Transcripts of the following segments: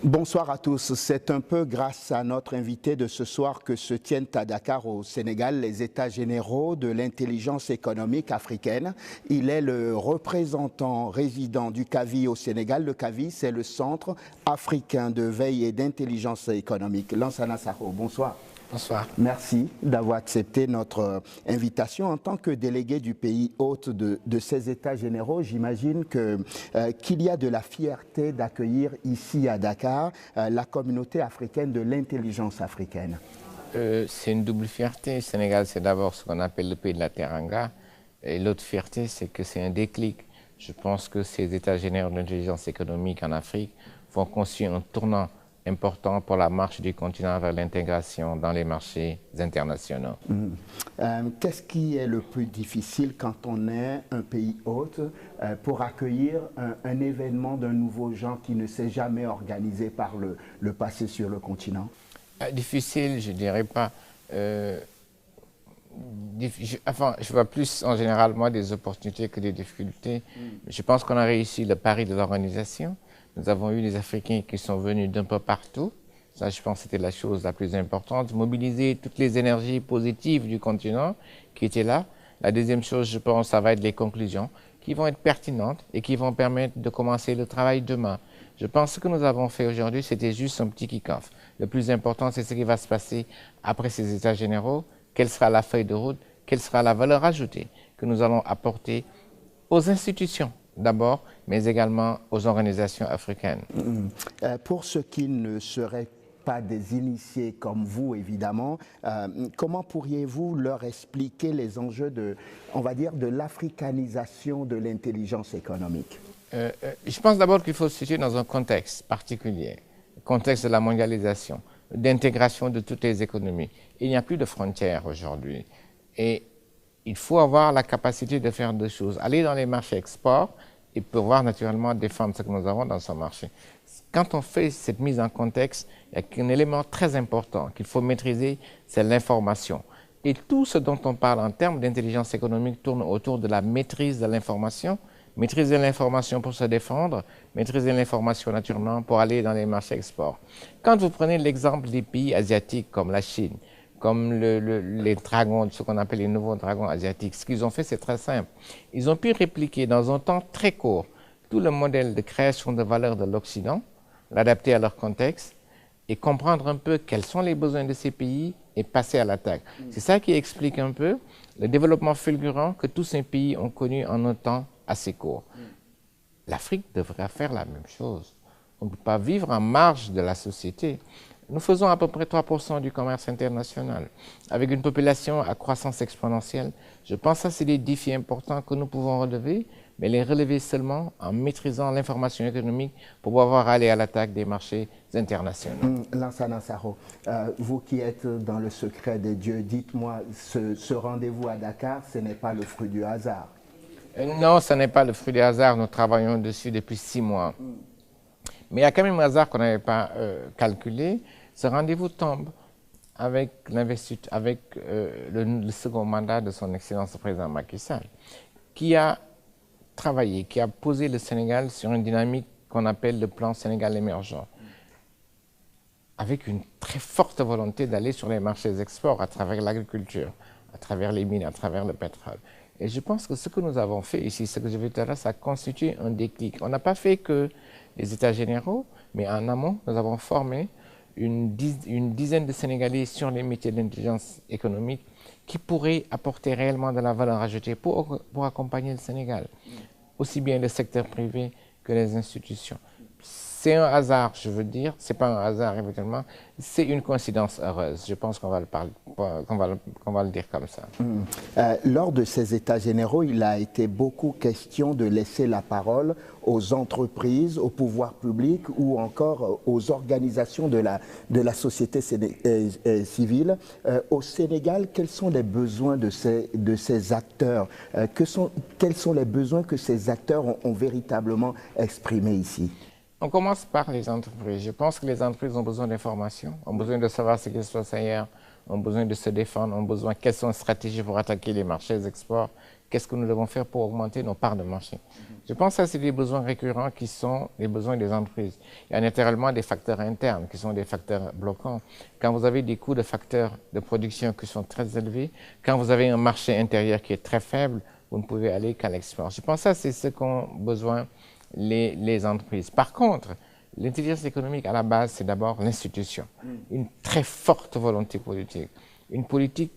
Bonsoir à tous. C'est un peu grâce à notre invité de ce soir que se tiennent à Dakar, au Sénégal, les États généraux de l'intelligence économique africaine. Il est le représentant résident du CAVI au Sénégal. Le CAVI, c'est le Centre africain de veille et d'intelligence économique. Lansana Sakho, bonsoir. Bonsoir. Merci d'avoir accepté notre invitation. En tant que délégué du pays hôte de ces États généraux, j'imagine qu'il y a de la fierté d'accueillir ici à Dakar la communauté africaine de l'intelligence africaine. C'est une double fierté. Le Sénégal, c'est d'abord ce qu'on appelle le pays de la Teranga. Et l'autre fierté, c'est que c'est un déclic. Je pense que ces États généraux de l'intelligence économique en Afrique vont constituer un tournant important pour la marche du continent vers l'intégration dans les marchés internationaux. Qu'est-ce qui est le plus difficile quand on est un pays hôte pour accueillir un événement d'un nouveau genre qui ne s'est jamais organisé par le passé sur le continent? Difficile, je ne dirais pas. Je vois plus en général, moi, des opportunités que des difficultés. Je pense qu'on a réussi le pari de l'organisation. Nous avons eu des Africains qui sont venus d'un peu partout. Ça, je pense que c'était la chose la plus importante. Mobiliser toutes les énergies positives du continent qui étaient là. La deuxième chose, je pense, ça va être les conclusions qui vont être pertinentes et qui vont permettre de commencer le travail demain. Je pense que ce que nous avons fait aujourd'hui, c'était juste un petit kick-off. Le plus important, c'est ce qui va se passer après ces États généraux. Quelle sera la feuille de route? Quelle sera la valeur ajoutée que nous allons apporter aux institutions d'abord, mais également aux organisations africaines. Pour ceux qui ne seraient pas des initiés comme vous, évidemment, comment pourriez-vous leur expliquer les enjeux on va dire, de l'africanisation de l'intelligence économique? Je pense d'abord qu'il faut se situer dans un contexte particulier, le contexte de la mondialisation, d'intégration de toutes les économies. Il n'y a plus de frontières aujourd'hui. Et il faut avoir la capacité de faire deux choses. Aller dans les marchés export et pouvoir naturellement défendre ce que nous avons dans ce marché. Quand on fait cette mise en contexte, il y a un élément très important qu'il faut maîtriser, c'est l'information. Et tout ce dont on parle en termes d'intelligence économique tourne autour de la maîtrise de l'information. Maîtriser l'information pour se défendre, maîtriser l'information naturellement pour aller dans les marchés export. Quand vous prenez l'exemple des pays asiatiques comme la Chine, comme les dragons, ce qu'on appelle les nouveaux dragons asiatiques. Ce qu'ils ont fait, c'est très simple. Ils ont pu répliquer dans un temps très court tout le modèle de création de valeur de l'Occident, l'adapter à leur contexte et comprendre un peu quels sont les besoins de ces pays et passer à l'attaque. C'est ça qui explique un peu le développement fulgurant que tous ces pays ont connu en un temps assez court. L'Afrique devrait faire la même chose. On ne peut pas vivre en marge de la société. Nous faisons à peu près 3% du commerce international. Avec une population à croissance exponentielle, je pense que c'est des défis importants que nous pouvons relever, mais les relever seulement en maîtrisant l'information économique pour pouvoir aller à l'attaque des marchés internationaux. Lansana Sakho, vous qui êtes dans le secret des dieux, dites-moi, ce rendez-vous à Dakar, ce n'est pas le fruit du hasard? Non, ce n'est pas le fruit du hasard. Nous travaillons dessus depuis 6 mois. Mais il y a quand même un hasard qu'on n'avait pas calculé. Ce rendez-vous tombe avec le second mandat de son Excellence le Président Macky Sall, qui a travaillé, qui a posé le Sénégal sur une dynamique qu'on appelle le plan Sénégal émergent, avec une très forte volonté d'aller sur les marchés export à travers l'agriculture, à travers les mines, à travers le pétrole. Et je pense que ce que nous avons fait ici, ce que je vais tout à l'heure, ça constitue un déclic. On n'a pas fait que les États généraux, mais en amont, nous avons formé une dizaine de Sénégalais sur les métiers d'intelligence économique qui pourraient apporter réellement de la valeur ajoutée pour accompagner le Sénégal, aussi bien le secteur privé que les institutions. C'est un hasard, je veux dire, c'est pas un hasard évidemment, c'est une coïncidence heureuse. Je pense qu'on va le dire comme ça. Lors de ces États généraux, il a été beaucoup question de laisser la parole aux entreprises, au pouvoir public ou encore aux organisations de la société civile. Au Sénégal, quels sont les besoins de ces acteurs? Quels sont les besoins que ces acteurs ont véritablement exprimés ici? On commence par les entreprises. Je pense que les entreprises ont besoin d'informations, ont besoin de savoir ce qui se passe ailleurs, ont besoin de se défendre, ont besoin, quelles sont les stratégies pour attaquer les marchés exports, qu'est-ce que nous devons faire pour augmenter nos parts de marché. Je pense que ça, c'est des besoins récurrents qui sont les besoins des entreprises. Il y a naturellement des facteurs internes qui sont des facteurs bloquants. Quand vous avez des coûts de facteurs de production qui sont très élevés, quand vous avez un marché intérieur qui est très faible, vous ne pouvez aller qu'à l'export. Je pense que ça, c'est ce qu'ont besoin les entreprises. Par contre, l'intelligence économique, à la base, c'est d'abord l'institution. Une très forte volonté politique. Une politique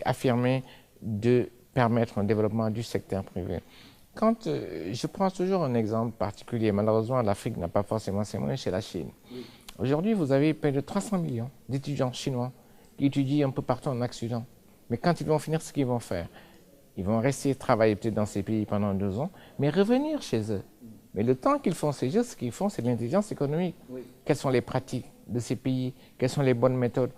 affirmée de permettre un développement du secteur privé. Quand je prends toujours un exemple particulier, malheureusement, l'Afrique n'a pas forcément ses moyens, chez la Chine. Aujourd'hui, vous avez près de 300 millions d'étudiants chinois qui étudient un peu partout en Occident. Mais quand ils vont finir, ce qu'ils vont faire, ils vont rester travailler peut-être dans ces pays pendant 2 ans, mais revenir chez eux. Mais le temps qu'ils font ces jeux, ce qu'ils font, c'est de l'intelligence économique. Oui. Quelles sont les pratiques de ces pays? Quelles sont les bonnes méthodes?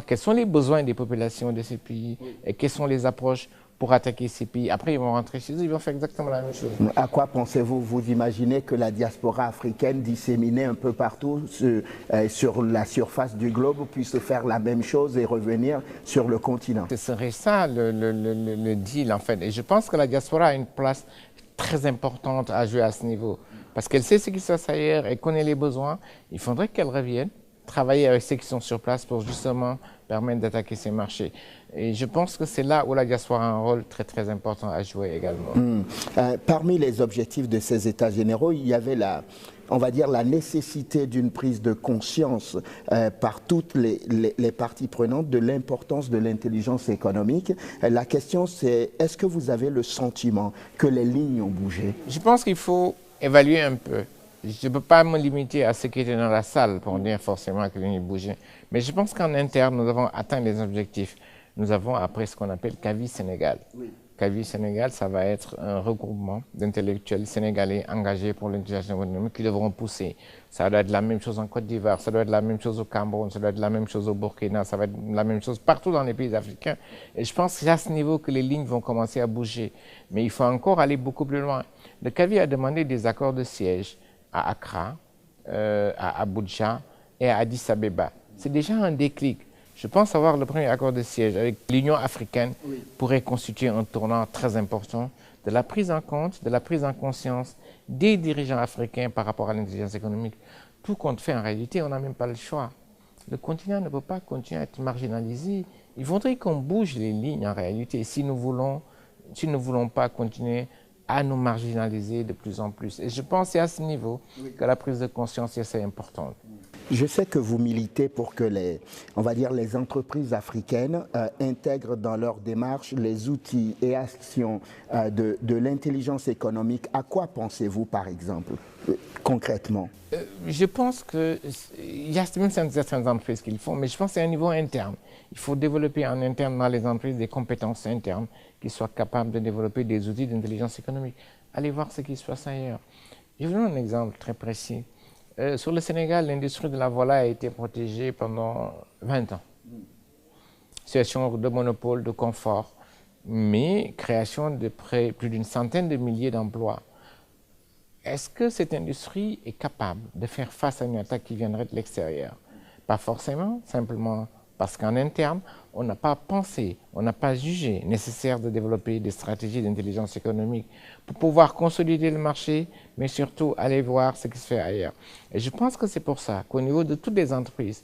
Quels sont les besoins des populations de ces pays? Oui. Et quelles sont les approches pour attaquer ces pays? Après, ils vont rentrer chez eux, ils vont faire exactement la même chose. À quoi pensez-vous? Vous imaginez que la diaspora africaine disséminée un peu partout sur la surface du globe puisse faire la même chose et revenir sur le continent? Ce serait ça le deal, en fait. Et je pense que la diaspora a une place très importante à jouer à ce niveau. Parce qu'elle sait ce qui se passe ailleurs, elle connaît les besoins. Il faudrait qu'elle revienne travailler avec ceux qui sont sur place pour justement permettre d'attaquer ces marchés. Et je pense que c'est là où la diaspora a un rôle très très important à jouer également. Parmi les objectifs de ces États généraux, il y avait on va dire la nécessité d'une prise de conscience par toutes les parties prenantes de l'importance de l'intelligence économique. La question c'est, est-ce que vous avez le sentiment que les lignes ont bougé? Je pense qu'il faut évaluer un peu. Je ne peux pas me limiter à ce qui était dans la salle pour dire forcément que les lignes bougeaient. Mais je pense qu'en interne, nous avons atteint les objectifs. Nous avons après ce qu'on appelle CAVI Sénégal. Oui. CAVI Sénégal, ça va être un regroupement d'intellectuels sénégalais engagés pour l'intelligence économique qui devront pousser. Ça doit être la même chose en Côte d'Ivoire, ça doit être la même chose au Cameroun, ça doit être la même chose au Burkina, ça va être la même chose partout dans les pays africains. Et je pense que c'est à ce niveau que les lignes vont commencer à bouger. Mais il faut encore aller beaucoup plus loin. Le CAVI a demandé des accords de siège à Accra, à Abuja et à Addis Abeba. C'est déjà un déclic. Je pense avoir le premier accord de siège avec l'Union africaine pourrait constituer un tournant très important de la prise en compte, de la prise en conscience des dirigeants africains par rapport à l'intelligence économique. Tout compte fait, en réalité, on n'a même pas le choix. Le continent ne peut pas continuer à être marginalisé. Il faudrait qu'on bouge les lignes en réalité si nous ne voulons pas continuer à nous marginaliser de plus en plus. Et je pense que c'est à ce niveau que la prise de conscience est assez importante. Je sais que vous militez pour que les entreprises africaines intègrent dans leur démarche les outils et actions de l'intelligence économique. À quoi pensez-vous, par exemple, concrètement? Je pense qu'il y a même certaines entreprises qui le font, mais je pense que c'est un niveau interne. Il faut développer en interne dans les entreprises des compétences internes qui soient capables de développer des outils d'intelligence économique. Allez voir ce qui se passe ailleurs. Je vous donne un exemple très précis. Sur le Sénégal, l'industrie de la volaille a été protégée pendant 20 ans. Situation de monopole, de confort, mais création de plus d'une centaine de milliers d'emplois. Est-ce que cette industrie est capable de faire face à une attaque qui viendrait de l'extérieur? Pas forcément, simplement parce qu'en interne, on n'a pas pensé, on n'a pas jugé nécessaire de développer des stratégies d'intelligence économique pour pouvoir consolider le marché, mais surtout aller voir ce qui se fait ailleurs. Et je pense que c'est pour ça qu'au niveau de toutes les entreprises,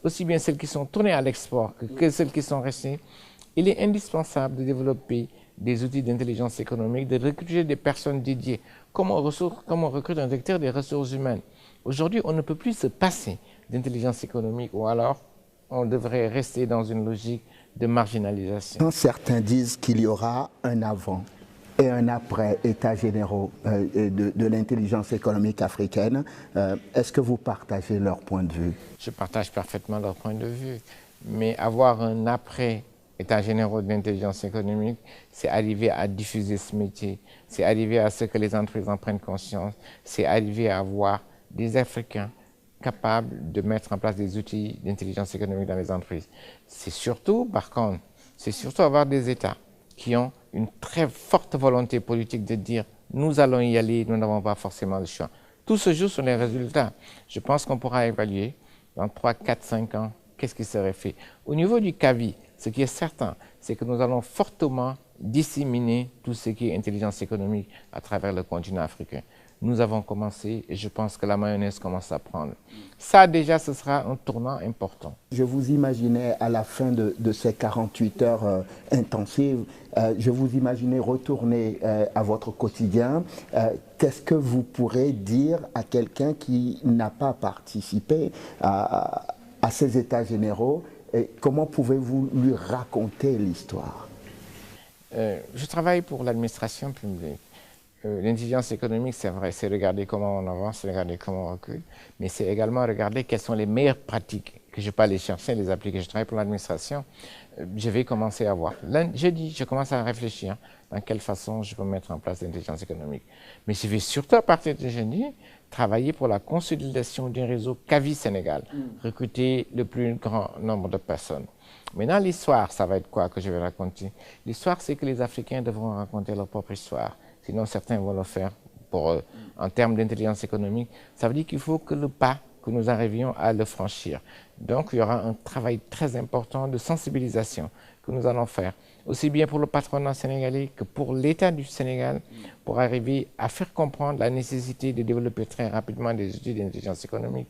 aussi bien celles qui sont tournées à l'export que celles qui sont restées, il est indispensable de développer des outils d'intelligence économique, de recruter des personnes dédiées. Comme on recrute un directeur des ressources humaines. Aujourd'hui, on ne peut plus se passer d'intelligence économique ou alors on devrait rester dans une logique de marginalisation. Quand certains disent qu'il y aura un avant et un après États généraux de l'intelligence économique africaine, est-ce que vous partagez leur point de vue? Je partage parfaitement leur point de vue, mais avoir un après États généraux de l'intelligence économique, c'est arriver à diffuser ce métier, c'est arriver à ce que les entreprises en prennent conscience, c'est arriver à avoir des Africains capables de mettre en place des outils d'intelligence économique dans les entreprises. C'est surtout, par contre, c'est surtout avoir des États qui ont une très forte volonté politique de dire « nous allons y aller, nous n'avons pas forcément le choix ». Tout se joue sur les résultats. Je pense qu'on pourra évaluer dans 3, 4, 5 ans qu'est-ce qui serait fait. Au niveau du CAVI, ce qui est certain, c'est que nous allons fortement disséminer tout ce qui est intelligence économique à travers le continent africain. Nous avons commencé et je pense que la mayonnaise commence à prendre. Ça déjà, ce sera un tournant important. Je vous imaginais à la fin de ces 48 heures intensives, je vous imaginais retourner à votre quotidien. Qu'est-ce que vous pourrez dire à quelqu'un qui n'a pas participé à ces états généraux et comment pouvez-vous lui raconter l'histoire? Je travaille pour l'administration publique. L'intelligence économique, c'est vrai, c'est regarder comment on avance, c'est regarder comment on recule, mais c'est également regarder quelles sont les meilleures pratiques que je peux aller chercher, les appliquer. Je travaille pour l'administration, je vais commencer à voir. Jeudi, je commence à réfléchir dans quelle façon je peux mettre en place l'intelligence économique. Mais je vais surtout, à partir de jeudi, travailler pour la consolidation du réseau CAVI Sénégal, recruter le plus grand nombre de personnes. Maintenant, l'histoire, ça va être quoi que je vais raconter? L'histoire, c'est que les Africains devront raconter leur propre histoire. Sinon, certains vont le faire pour eux. En termes d'intelligence économique, ça veut dire qu'il faut que le pas, que nous arrivions à le franchir. Donc, il y aura un travail très important de sensibilisation que nous allons faire, aussi bien pour le patronat sénégalais que pour l'État du Sénégal, pour arriver à faire comprendre la nécessité de développer très rapidement des outils d'intelligence économique.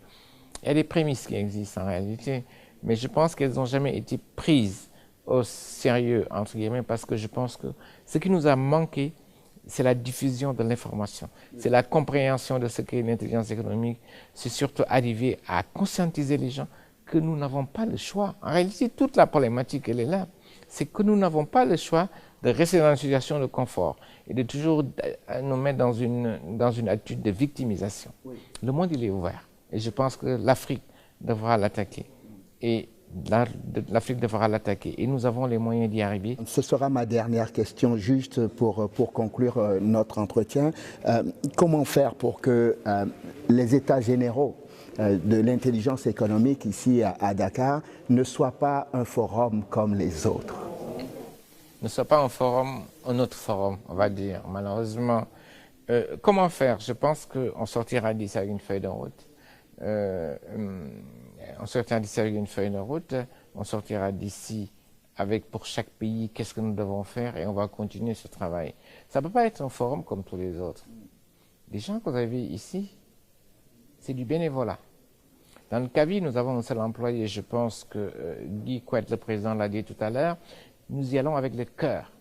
Il y a des prémices qui existent en réalité, mais je pense qu'elles n'ont jamais été prises au sérieux, entre guillemets, parce que je pense que ce qui nous a manqué, c'est la diffusion de l'information, c'est la compréhension de ce qu'est l'intelligence économique, c'est surtout arriver à conscientiser les gens que nous n'avons pas le choix. En réalité, toute la problématique, elle est là. C'est que nous n'avons pas le choix de rester dans une situation de confort et de toujours nous mettre dans une attitude de victimisation. Oui. Le monde, il est ouvert. Et je pense que l'Afrique devra l'attaquer. Et l'Afrique devra l'attaquer et nous avons les moyens d'y arriver. Ce sera ma dernière question, juste pour conclure notre entretien. Comment faire pour que les états généraux de l'intelligence économique ici à Dakar ne soient pas un forum comme les autres? Ne soit pas un autre forum, on va dire, malheureusement. Comment faire? Je pense qu'on sortira d'ici avec une feuille de route. On sortira d'ici avec une feuille de route, on sortira d'ici avec pour chaque pays qu'est-ce que nous devons faire et on va continuer ce travail. Ça ne peut pas être un forum comme tous les autres. Les gens que vous avez ici, c'est du bénévolat. Dans le CAVI, nous avons un seul employé, je pense que Guy Couette, le président, l'a dit tout à l'heure, nous y allons avec le cœur,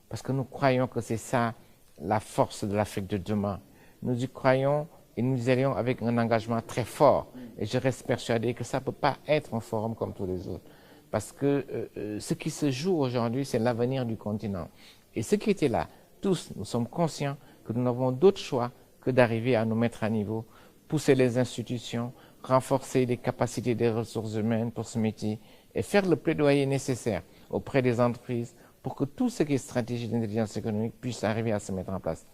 parce que nous croyons que c'est ça la force de l'Afrique de demain. Nous y croyons et nous y allons avec un engagement très fort. Et je reste persuadé que ça ne peut pas être un forum comme tous les autres. Parce que ce qui se joue aujourd'hui, c'est l'avenir du continent. Et ceux qui étaient là, tous, nous sommes conscients que nous n'avons d'autre choix que d'arriver à nous mettre à niveau, pousser les institutions, renforcer les capacités des ressources humaines pour ce métier et faire le plaidoyer nécessaire auprès des entreprises pour que tout ce qui est stratégie d'intelligence économique puisse arriver à se mettre en place.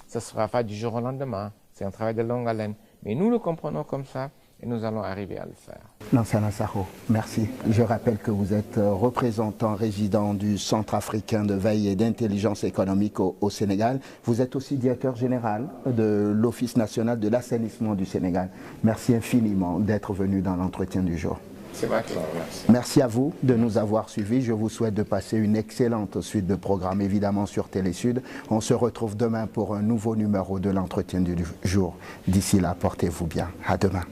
Ça ne sera pas du jour au lendemain. C'est un travail de longue haleine. Mais nous le comprenons comme ça et nous allons arriver à le faire. Lansana Sakho, merci. Je rappelle que vous êtes représentant résident du Centre africain de veille et d'intelligence économique au Sénégal. Vous êtes aussi directeur général de l'Office national de l'assainissement du Sénégal. Merci infiniment d'être venu dans l'entretien du jour. C'est moi qui vous remercie. Merci à vous de nous avoir suivis. Je vous souhaite de passer une excellente suite de programmes, évidemment sur Télésud. On se retrouve demain pour un nouveau numéro de l'entretien du jour. D'ici là, portez-vous bien. À demain.